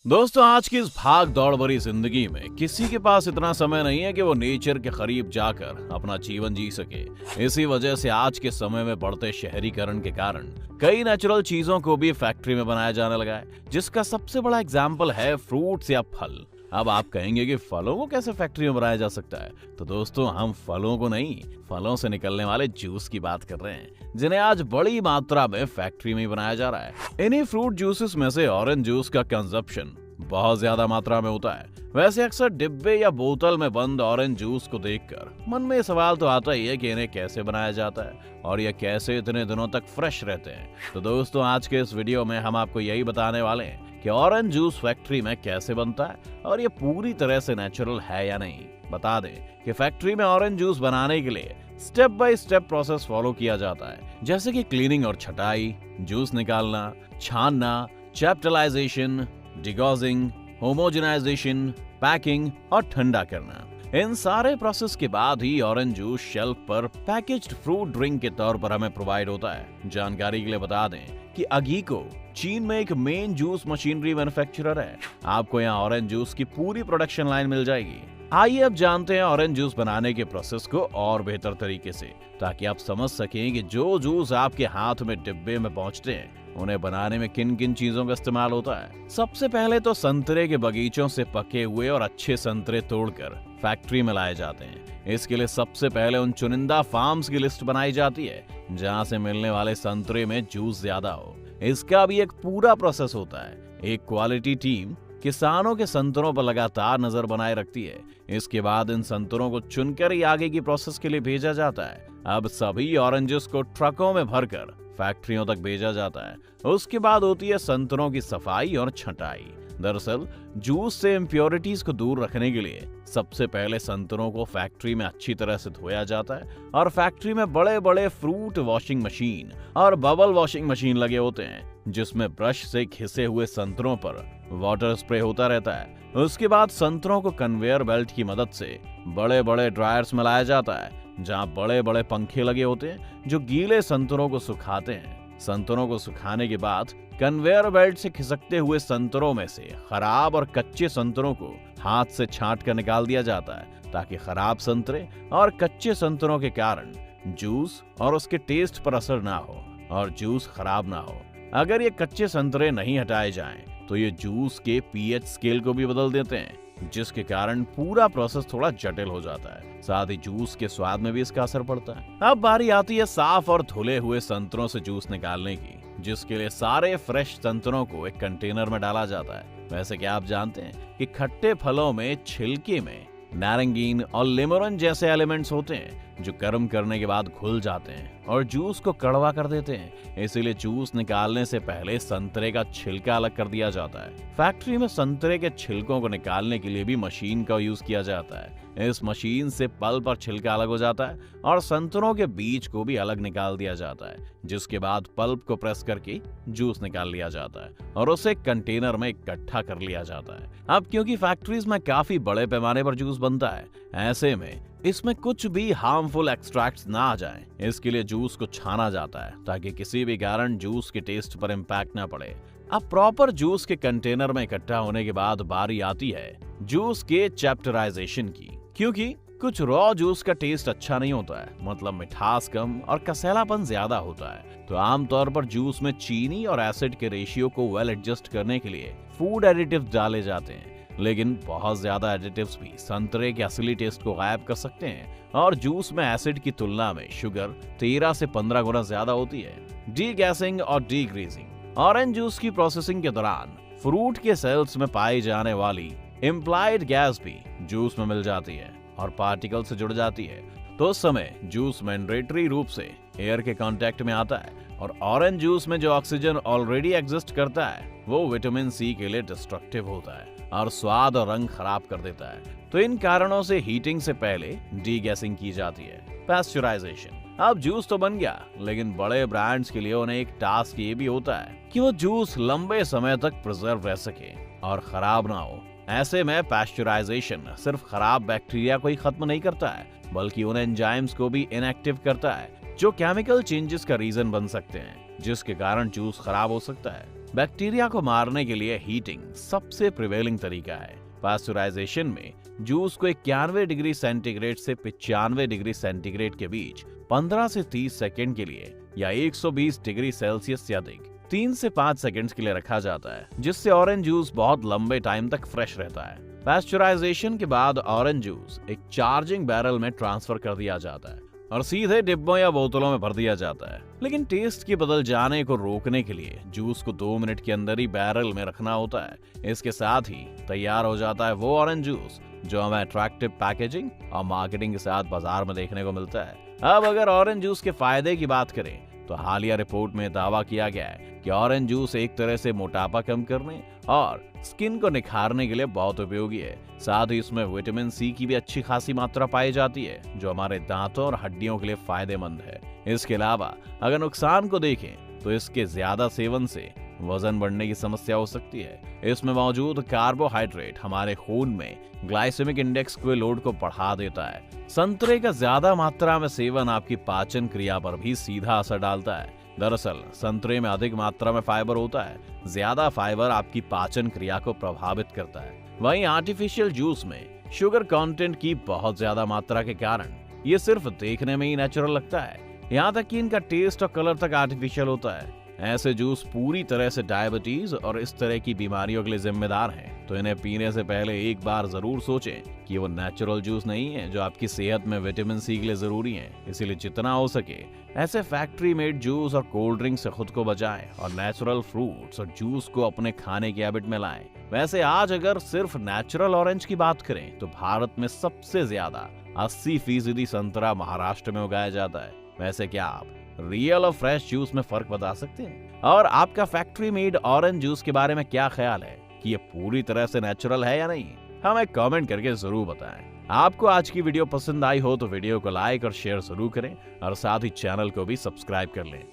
दोस्तों, आज की इस भाग दौड़ भरी जिंदगी में किसी के पास इतना समय नहीं है कि वो नेचर के करीब जाकर अपना जीवन जी सके। इसी वजह से आज के समय में बढ़ते शहरीकरण के कारण कई नेचुरल चीजों को भी फैक्ट्री में बनाया जाने लगा है, जिसका सबसे बड़ा एग्जाम्पल है फ्रूट्स या फल। अब आप कहेंगे कि फलों को कैसे फैक्ट्री में बनाया जा सकता है? तो दोस्तों, हम फलों को नहीं, फलों से निकलने वाले जूस की बात कर रहे हैं, जिन्हें आज बड़ी मात्रा में फैक्ट्री में बनाया जा रहा है। इन्हीं फ्रूट जूसेस में से ऑरेंज जूस का कंजप्शन बहुत ज्यादा मात्रा में होता है। वैसे अक्सर डिब्बे या बोतल में बंद ऑरेंज जूस को देखकर मन में सवाल तो आता ही है कि इन्हें कैसे बनाया जाता है और ये कैसे इतने दिनों तक फ्रेश रहते हैं। तो दोस्तों, आज के इस वीडियो में हम आपको यही बताने वाले हैं कि ऑरेंज जूस फैक्ट्री में कैसे बनता है और ये पूरी तरह से नेचुरल है या नहीं। बता दें कि फैक्ट्री में ऑरेंज जूस बनाने के लिए step by step process follow किया जाता है, जैसे कि क्लीनिंग और छटाई, जूस निकालना, छानना, चैप्टलाइजेशन, डिगॉजिंग, होमोजेनाइजेशन, पैकिंग और ठंडा करना। इन सारे प्रोसेस के बाद ही ऑरेंज जूस शेल्फ पर पैकेज्ड फ्रूट ड्रिंक के तौर पर हमें प्रोवाइड होता है। जानकारी के लिए बता दें कि अगीको चीन में एक मेन जूस मशीनरी मैन्युफैक्चरर है। आपको यहाँ ऑरेंज जूस की पूरी प्रोडक्शन लाइन मिल जाएगी। आइए अब जानते हैं ऑरेंज जूस बनाने के प्रोसेस को और बेहतर तरीके से, ताकि आप समझ सकें कि जो जूस आपके हाथ में डिब्बे में पहुंचते हैं उन्हें बनाने में किन किन चीजों का इस्तेमाल होता है। सबसे पहले तो संतरे के बगीचों से पके हुए और अच्छे संतरे तोड़कर फैक्ट्री में लाए जाते हैं। इसके लिए सबसे पहले उन चुनिंदा फार्म्स की लिस्ट बनाई जाती है जहां से मिलने वाले संतरे में जूस ज्यादा हो। इसका भी एक पूरा प्रोसेस होता है। एक क्वालिटी टीम किसानों के संतरों पर लगातार नजर बनाए रखती है। इसके बाद इन संतरों को चुनकर ही आगे की प्रोसेस के लिए भेजा जाता है। अब सभी ऑरेंजेस को ट्रकों में भरकर फैक्ट्रियों तक भेजा जाता है। उसके बाद होती है संतरों की सफाई और छंटाई। दरअसल जूस से इम्प्योरिटीज को दूर रखने के लिए सबसे पहले संतरों को फैक्ट्री में अच्छी तरह से धोया जाता है और फैक्ट्री में बड़े बड़े फ्रूट वॉशिंग मशीन और बबल वॉशिंग मशीन लगे होते हैं, जिसमें ब्रश से घिसे हुए संतरों पर वाटर स्प्रे होता रहता है। उसके बाद संतरों को कन्वेयर बेल्ट की मदद से बड़े बड़े ड्रायर्स में लाया जाता है, जहां बड़े बड़े पंखे लगे होते हैं जो गीले संतरों को सुखाते हैं। संतरों को सुखाने के बाद कन्वेयर बेल्ट से खिसकते हुए संतरों में से खराब और कच्चे संतरों को हाथ से छांट कर निकाल दिया जाता है, ताकि खराब संतरे और कच्चे संतरों के कारण जूस और उसके टेस्ट पर असर ना हो और जूस खराब ना हो। अगर ये कच्चे संतरे नहीं हटाए जाएं, तो ये जूस के पीएच स्केल को भी बदल देते हैं, जिसके कारण पूरा प्रोसेस थोड़ा जटिल हो जाता है। साथ ही जूस के स्वाद में भी इसका असर पड़ता है। अब बारी आती है साफ और धुले हुए संतरों से जूस निकालने की, जिसके लिए सारे फ्रेश संतरों को एक कंटेनर में डाला जाता है। वैसे क्या आप जानते हैं कि खट्टे फलों में छिलके में नारंगीन और लिमोरन जैसे एलिमेंट्स होते हैं जो गर्म करने के बाद घुल जाते हैं और जूस को कड़वा कर देते हैं। इसीलिए जूस निकालने से पहले संतरे का छिलका अलग कर दिया जाता है। फैक्ट्री में संतरे के छिलकों को निकालने के लिए भी मशीन का यूज किया जाता है। इस मशीन से पल्प और छिलका अलग हो जाता है और संतरों के बीज को भी अलग निकाल दिया जाता है, जिसके बाद पल्प को प्रेस करके जूस निकाल लिया जाता है और उसे कंटेनर में इकट्ठा कर लिया जाता है। अब क्योंकि फैक्ट्रीज में काफी बड़े पैमाने पर जूस बनता है, ऐसे में इसमें कुछ भी हार्मफुल एक्सट्रैक्ट्स ना आ जाएं। इसके लिए जूस को छाना जाता है, ताकि किसी भी कारण जूस के टेस्ट पर इम्पैक्ट ना पड़े। अब प्रॉपर जूस के कंटेनर में इकट्ठा होने के बाद बारी आती है जूस के चैप्टराइजेशन की। क्योंकि कुछ रॉ जूस का टेस्ट अच्छा नहीं होता है, मतलब मिठास कम और कसैलापन ज्यादा होता है, तो आमतौर पर जूस में चीनी और एसिड के रेशियो को वेल एडजस्ट करने के लिए फूड एडिटिव्स डाले जाते हैं। लेकिन बहुत ज्यादा एडिटिव्स भी संतरे के असली टेस्ट को गायब कर सकते हैं और जूस में एसिड की तुलना में शुगर 13 से 15 गुना ज्यादा होती है। डी गैसिंग और डी ग्रीजिंग। ऑरेंज जूस की प्रोसेसिंग के दौरान फ्रूट के सेल्स में पाई जाने वाली इम्प्लाइड गैस भी जूस में मिल जाती है और पार्टिकल से जुड़ जाती है, तो उस समय जूस मैंडेटरी रूप से एयर के कांटेक्ट में आता है और ऑरेंज जूस में जो ऑक्सीजन ऑलरेडी एग्जिस्ट करता है वो विटामिन सी के लिए डिस्ट्रक्टिव होता है और स्वाद और रंग खराब कर देता है। तो इन कारणों से हीटिंग से पहले डीगैसिंग की जाती है। पास्चराइजेशन। अब जूस तो बन गया, लेकिन बड़े ब्रांड्स के लिए उन्हें एक टास्क ये भी होता है कि वो जूस लंबे समय तक प्रिजर्व रह सके और खराब ना हो। ऐसे में पास्चराइजेशन सिर्फ खराब बैक्टीरिया को ही खत्म नहीं करता है, बल्कि उन एंजाइम्स को भी इनएक्टिव करता है जो केमिकल चेंजेस का रीजन बन सकते हैं, जिसके कारण जूस खराब हो सकता है। बैक्टीरिया को मारने के लिए हीटिंग सबसे प्रिवेलिंग तरीका है। पास्चराइजेशन में जूस को 91 डिग्री सेंटीग्रेड से 95 डिग्री सेंटीग्रेड के बीच 15 से 30 सेकंड के लिए या 120 डिग्री सेल्सियस से अधिक 3 से 5 सेकंड्स के लिए रखा जाता है, जिससे ऑरेंज जूस बहुत लंबे टाइम तक फ्रेश रहता है। पास्चराइजेशन के बाद ऑरेंज जूस एक चार्जिंग बैरल में ट्रांसफर कर दिया जाता है और सीधे डिब्बों या बोतलों में भर दिया जाता है। लेकिन टेस्ट के बदल जाने को रोकने के लिए जूस को 2 मिनट के अंदर ही बैरल में रखना होता है। इसके साथ ही तैयार हो जाता है वो ऑरेंज जूस जो हमें अट्रैक्टिव पैकेजिंग और मार्केटिंग के साथ बाजार में देखने को मिलता है। अब अगर ऑरेंज जूस के फायदे की बात करें तो हालिया रिपोर्ट में दावा किया गया है कि ऑरेंज जूस एक तरह से मोटापा कम करने और स्किन को निखारने के लिए बहुत उपयोगी है। साथ ही इसमें विटामिन सी की भी अच्छी खासी मात्रा पाई जाती है, जो हमारे दांतों और हड्डियों के लिए फायदेमंद है। इसके अलावा अगर नुकसान को देखें तो इसके ज्यादा सेवन से वजन बढ़ने की समस्या हो सकती है। इसमें मौजूद कार्बोहाइड्रेट हमारे खून में ग्लाइसेमिक इंडेक्स के लोड को बढ़ा देता है। संतरे का ज्यादा मात्रा में सेवन आपकी पाचन क्रिया पर भी सीधा असर डालता है। दरअसल संतरे में अधिक मात्रा में फाइबर होता है। ज्यादा फाइबर आपकी पाचन क्रिया को प्रभावित करता है। वहीं आर्टिफिशियल जूस में शुगर कंटेंट की बहुत ज्यादा मात्रा के कारण ये सिर्फ देखने में ही नेचुरल लगता है, यहाँ तक कि इनका टेस्ट और कलर तक आर्टिफिशियल होता है। ऐसे जूस पूरी तरह से डायबिटीज और इस तरह की बीमारियों के लिए जिम्मेदार हैं, तो इन्हें पीने से पहले एक बार जरूर सोचें कि वो नेचुरल जूस नहीं है जो आपकी सेहत में विटामिन सी के लिए जरूरी है। इसीलिए जितना हो सके ऐसे फैक्ट्री मेड जूस और कोल्ड ड्रिंक से खुद को बचाएं और नेचुरल फ्रूट्स और जूस को अपने खाने की हैबिट में लाएं। वैसे आज अगर सिर्फ नेचुरल ऑरेंज की बात करें तो भारत में सबसे ज्यादा 80% संतरा महाराष्ट्र में उगाया जाता है। वैसे क्या आप रियल और फ्रेश जूस में फर्क बता सकते हैं? और आपका फैक्ट्री मेड ऑरेंज जूस के बारे में क्या ख्याल है कि ये पूरी तरह से नेचुरल है या नहीं? हमें कमेंट करके जरूर बताएं। आपको आज की वीडियो पसंद आई हो तो वीडियो को लाइक और शेयर जरूर करें और साथ ही चैनल को भी सब्सक्राइब कर लें।